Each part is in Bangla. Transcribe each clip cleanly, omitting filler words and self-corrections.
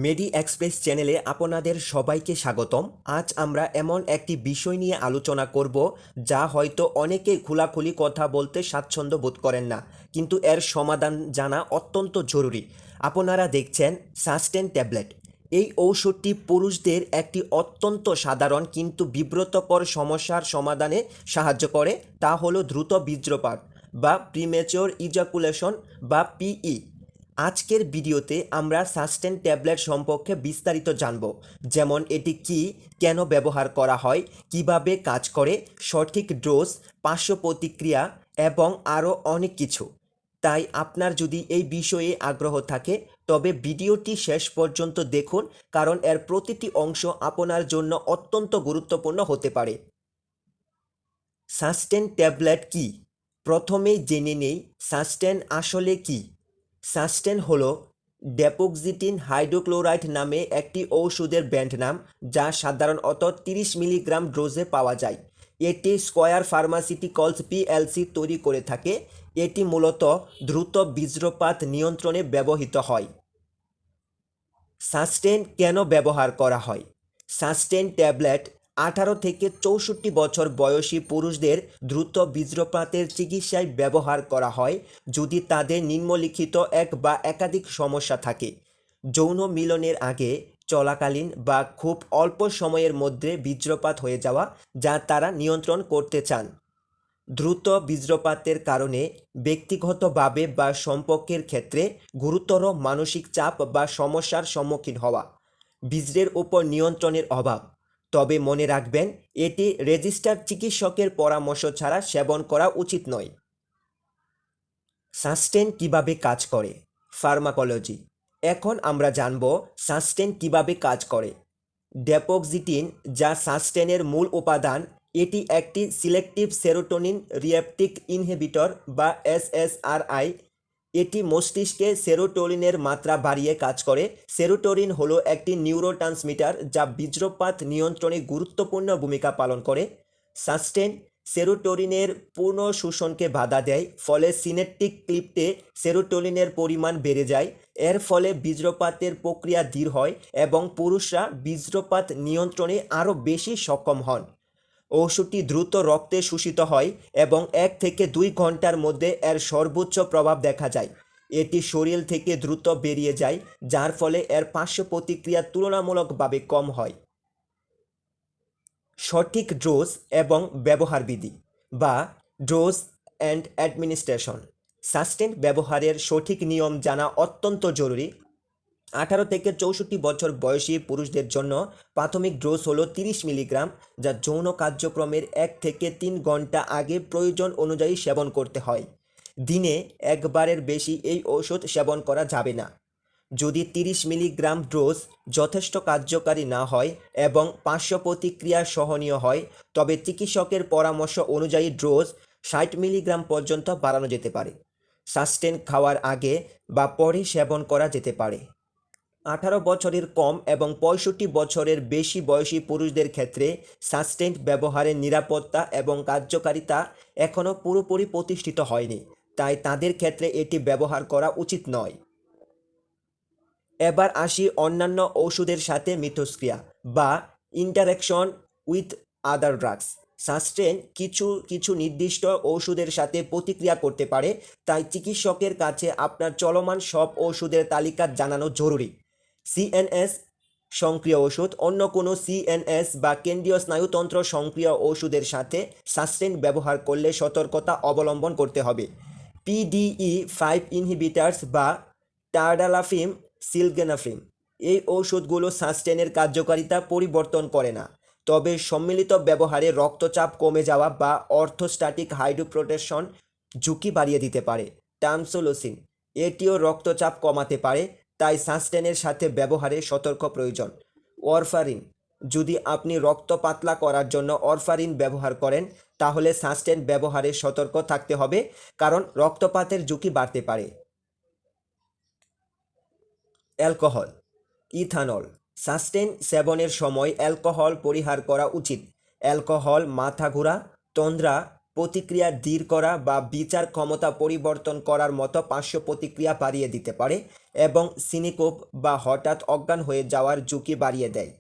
মেডি এক্সপ্রেস চ্যানেলে আপনাদের সবাইকে স্বাগতম। আজ আমরা এমন একটি বিষয় নিয়ে আলোচনা করব যা হয়তো অনেকে খোলাখুলি কথা বলতে স্বাচ্ছন্দ্য বোধ করেন না, কিন্তু এর সমাধান জানা অত্যন্ত জরুরি। আপনারা দেখছেন সাস্টেন ট্যাবলেট। এই ঔষধটি পুরুষদের একটি অত্যন্ত সাধারণ কিন্তু বিব্রতকর সমস্যার সমাধানে সাহায্য করে, তা হলো দ্রুত বীর্যপাত বা প্রিমেচিওর ইজাকুলেশন বা পিই। আজকের ভিডিওতে আমরা সাস্টেন ট্যাবলেট সম্পর্কে বিস্তারিত জানব, যেমন এটি কি, কেন ব্যবহার করা হয়, কিভাবে কাজ করে, সঠিক ডোজ, পার্শ্ব প্রতিক্রিয়া এবং আরও অনেক কিছু। তাই আপনার যদি এই বিষয়ে আগ্রহ থাকে তবে ভিডিওটি শেষ পর্যন্ত দেখুন, কারণ এর প্রতিটি অংশ আপনার জন্য অত্যন্ত গুরুত্বপূর্ণ হতে পারে। সাস্টেন ট্যাবলেট কি? প্রথমেই জেনে নেই সাস্টেন আসলে কি। সাস্টেন হলো ডেপোক্সিটিন হাইড্রোক্লোরাইড নামে একটি ঔষধের ব্র্যান্ড নাম, যা সাধারণত 30 মিলিগ্রাম ডোজে পাওয়া যায়। এটি স্কয়ার ফার্মাসিউটিক্যালস পিএলসি তৈরি করে থাকে। এটি মূলত দ্রুত বীর্যপাত নিয়ন্ত্রণে ব্যবহৃত হয়। সাস্টেন কেন ব্যবহার করা হয়? সাস্টেন ট্যাবলেট 18 থেকে 64 বছর বয়সী পুরুষদের দ্রুত বীর্যপাতের চিকিৎসায় ব্যবহার করা হয় যদি তাদের নিম্নলিখিত এক বা একাধিক সমস্যা থাকে: যৌন মিলনের আগে, চলাকালীন বা খুব অল্প সময়ের মধ্যে বীর্যপাত হয়ে যাওয়া, যা তারা নিয়ন্ত্রণ করতে চান; দ্রুত বীর্যপাতের কারণে ব্যক্তিগতভাবে বা সম্পর্কের ক্ষেত্রে গুরুতর মানসিক চাপ বা সমস্যার সম্মুখীন হওয়া; বীর্যের উপর নিয়ন্ত্রণের অভাব। তবে মনে রাখবেন, এটি রেজিস্টার্ড চিকিৎসকের পরামর্শ ছাড়া সেবন করা উচিত নয়। সাস্টেন কিভাবে কাজ করে? ফার্মাকোলজি। এখন আমরা জানব সাস্টেন কিভাবে কাজ করে। ডেপোক্সিটিন, যা সাস্টেনের মূল উপাদান, এটি একটি সিলেক্টিভ সেরোটোনিন রিসেপ্টর ইনহিবিটর বা এসএসআরআই। এটি মস্তিষ্কে সেরোটোনিনের মাত্রা বাড়িয়ে কাজ করে। সেরোটোনিন হলো একটি নিউরোট্রান্সমিটার যা বীর্যপাত নিয়ন্ত্রণে গুরুত্বপূর্ণ ভূমিকা পালন করে। সাস্টেন সেরোটোনিনের পূর্ণ শোষণকে বাধা দেয়, ফলে সিনেপটিক ক্লিপটে সেরোটোনিনের পরিমাণ বেড়ে যায়। এর ফলে বীর্যপাতের প্রক্রিয়া ধীর হয় এবং পুরুষরা বীর্যপাত নিয়ন্ত্রণে আরও বেশি সক্ষম হন। ওষুধটি দ্রুত রক্তে শোষিত হয় এবং 1 থেকে 2 ঘন্টার মধ্যে এর সর্বোচ্চ প্রভাব দেখা যায়। এটি শরীর থেকে দ্রুত বেরিয়ে যায়, যার ফলে এর পার্শ্ব প্রতিক্রিয়া তুলনামূলকভাবে কম হয়। সঠিক ডোজ এবং ব্যবহার বিধি বা ডোজ অ্যান্ড অ্যাডমিনিস্ট্রেশন। সাস্টেন ব্যবহারের সঠিক নিয়ম জানা অত্যন্ত জরুরি। 18 থেকে 64 বছর বয়সী পুরুষদের জন্য প্রাথমিক ডোজ হলো 30 মিলিগ্রাম, যা যৌন কার্যক্রমের 1 থেকে 3 ঘন্টা আগে প্রয়োজন অনুযায়ী সেবন করতে হয়। দিনে একবারের বেশি এই ঔষধ সেবন করা যাবে না। যদি 30 মিলিগ্রাম ডোজ যথেষ্ট কার্যকারী না হয় এবং পার্শ্ব প্রতিক্রিয়া সহনীয় হয়, তবে চিকিৎসকের পরামর্শ অনুযায়ী ডোজ 60 মিলিগ্রাম পর্যন্ত বাড়ানো যেতে পারে। সাস্টেন খাওয়ার আগে বা পরে সেবন করা যেতে পারে। 18 বছরের কম এবং 65 বছরের বেশি বয়সী পুরুষদের ক্ষেত্রে সাস্টেন ব্যবহারের নিরাপত্তা এবং কার্যকারিতা এখনও পুরোপুরি প্রতিষ্ঠিত হয়নি, তাই তাদের ক্ষেত্রে এটি ব্যবহার করা উচিত নয়। এবার আসি অন্যান্য ওষুধের সাথে মিথস্ক্রিয়া বা interaction with other drugs. Sustain কিছু কিছু নির্দিষ্ট ওষুধের সাথে প্রতিক্রিয়া করতে পারে, তাই চিকিৎসকের কাছে আপনার চলমান সব ওষুধের তালিকা জানানো জরুরি। সিএনএস সক্রিয় ওষুধ: অন্য কোনো সিএনএস বা কেন্দ্রীয় স্নায়ুতন্ত্র সক্রিয় ওষুধের সাথে সাস্টেন ব্যবহার করলে সতর্কতা অবলম্বন করতে হবে। PDE5 ইনহিবিটার্স বা টার্ডালাফিম, সিলগেনাফিম, এই ঔষধগুলো সাস্টেনের কার্যকারিতা পরিবর্তন করে না, তবে সম্মিলিত ব্যবহারে রক্তচাপ কমে যাওয়া বা অর্থোস্ট্যাটিক হাইড্রোপ্রোটেকশন ঝুঁকি বাড়িয়ে দিতে পারে। টামসোলোসিন, এটিও রক্তচাপ কমাতে পারে, তাই সাস্টেনের সাথে ব্যবহারে সতর্ক প্রয়োজন। ওয়ারফারিন, যদি আপনি রক্ত পাতলা করার জন্য ওয়ারফারিন ব্যবহার করেন, তাহলে সাস্টেন ব্যবহারে সতর্ক থাকতে হবে, কারণ রক্তপাতের ঝুঁকি বাড়তে পারে। অ্যালকোহল, ইথানল, সাস্টেন সেবনের সময় অ্যালকোহল পরিহার করা উচিত। অ্যালকোহল মাথা ঘোরা, তন্দ্রা, প্রতিক্রিয়া ধীর করা বা বিচার ক্ষমতা পরিবর্তন করার মতো পার্শ্ব প্রতিক্রিয়া বাড়িয়ে দিতে পারে এবং সিনিকোপ বা হঠাৎ অজ্ঞান হয়ে যাওয়ার ঝুঁকি বাড়িয়ে দেয়।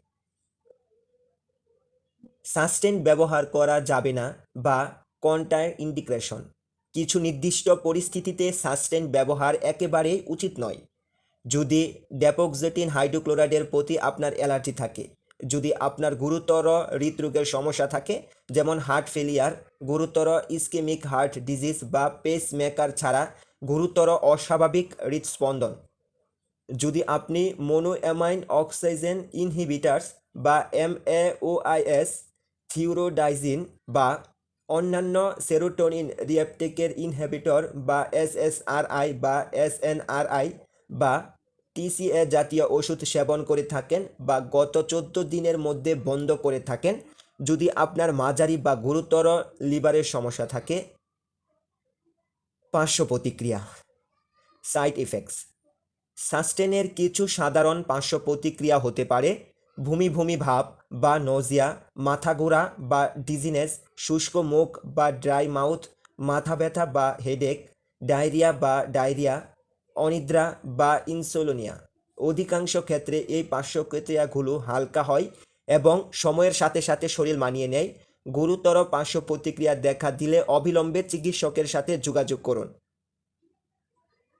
সাস্টেন ব্যবহার করা যাবে না বা কন্ট্রা ইন্ডিকেশন। কিছু নির্দিষ্ট পরিস্থিতিতে সাস্টেন ব্যবহার একেবারেই উচিত নয়। যদি ডেপোক্সেটিন হাইড্রোক্লোরাইডের প্রতি আপনার অ্যালার্জি থাকে, যদি আপনার গুরুতর হৃদরোগের সমস্যা থাকে যেমন হার্ট ফেলিয়ার, গুরুতর ইস্কেমিক হার্ট ডিজিজ বা পেসমেকার ছাড়া গুরুতর অস্বাভাবিক হৃদস্পন্দন, যদি আপনি মোনোঅ্যামাইন অক্সিজেন ইনহিবিটার্স বা MAOIs, থিওরোডাইজিন বা অন্যান্য সেরোটোনিন রিঅ্যাপটেকের ইনহিবিটর বা SSRI বা SNRI বা TCA জাতীয় ওষুধ সেবন করে থাকেন বা গত 14 দিনের মধ্যে বন্ধ করে থাকেন, যদি আপনার মাঝারি বা গুরুতর লিভারের সমস্যা থাকে। পার্শ্ব প্রতিক্রিয়া, সাইড ইফেক্টস। সাস্টেনের কিছু সাধারণ পার্শ্ব প্রতিক্রিয়া হতে পারে বমি বমি ভাব বা নজিয়া, মাথা ঘোরা বা ডিজিনেস, শুষ্ক মুখ বা ড্রাই মাউথ, মাথা ব্যথা বা হেডেক, ডায়রিয়া, অনিদ্রা বা ইনসোমনিয়া। অধিকাংশ ক্ষেত্রে এই পার্শ্ব প্রতিক্রিয়াগুলো হালকা হয় এবং সময়ের সাথে সাথে শরীর মানিয়ে নেয়। গুরুতর পার্শ্ব প্রতিক্রিয়া দেখা দিলে অবিলম্বে চিকিৎসকের সাথে যোগাযোগ করুন।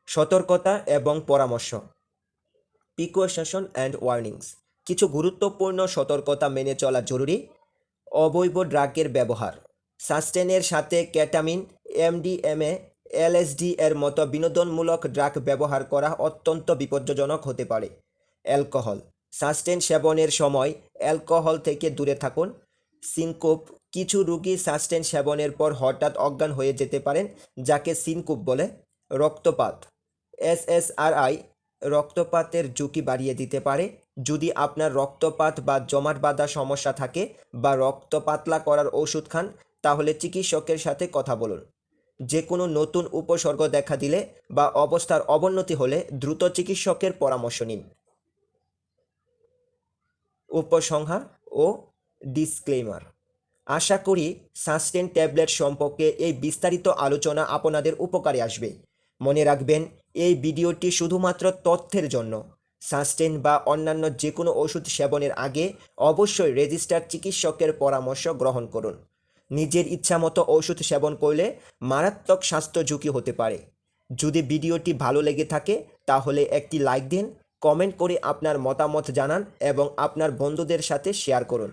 সতর্কতা এবং পরামর্শ, প্রিকশন অ্যান্ড ওয়ার্নিংস। কিছু গুরুত্বপূর্ণ সতর্কতা মেনে চলা জরুরি। অবৈধ ড্রাগের ব্যবহার। সাস্টেনের সাথে কেটামিন, MDMA, LSD এর মতো বিনোদনমূলক ড্রাগ ব্যবহার করা অত্যন্ত বিপজ্জনক হতে পারে। অ্যালকোহল। সাস্টেন সেবনের সময় অ্যালকোহল থেকে দূরে থাকুন। সিনকোপ। কিছু রোগী সাস্টেন সেবনের পর হঠাৎ অজ্ঞান হয়ে যেতে পারেন, যাকে সিনকোপ বলে। রক্তপাত। SSRI রক্তপাতের ঝুঁকি বাড়িয়ে দিতে পারে। যদি আপনার রক্তপাত বা জমাট বাঁধা সমস্যা থাকে বা রক্ত পাতলা করার ওষুধ খান, তাহলে চিকিৎসকের সাথে কথা বলুন। যে কোনো নতুন উপসর্গ দেখা দিলে বা অবস্থার অবনতি হলে দ্রুত চিকিৎসকের পরামর্শ নিন। উপসংহার ও ডিসক্লেমার। আশা করি সাস্টেন ট্যাবলেট সম্পর্কে এই বিস্তারিত আলোচনা আপনাদের উপকারে আসবে। মনে রাখবেন, এই ভিডিওটি শুধুমাত্র তথ্যের জন্য। সাস্টেন বা অন্যান্য যে কোনো ওষুধ সেবনের আগে অবশ্যই রেজিস্টার্ড চিকিৎসকের পরামর্শ গ্রহণ করুন। নিজের ইচ্ছামতো ওষুধ সেবন করলে মারাত্মক স্বাস্থ্য ঝুঁকি হতে পারে। যদি ভিডিওটি ভালো লেগে থাকে তাহলে একটি লাইক দিন, কমেন্ট করে আপনার মতামত জানান এবং আপনার বন্ধুদের সাথে শেয়ার করুন।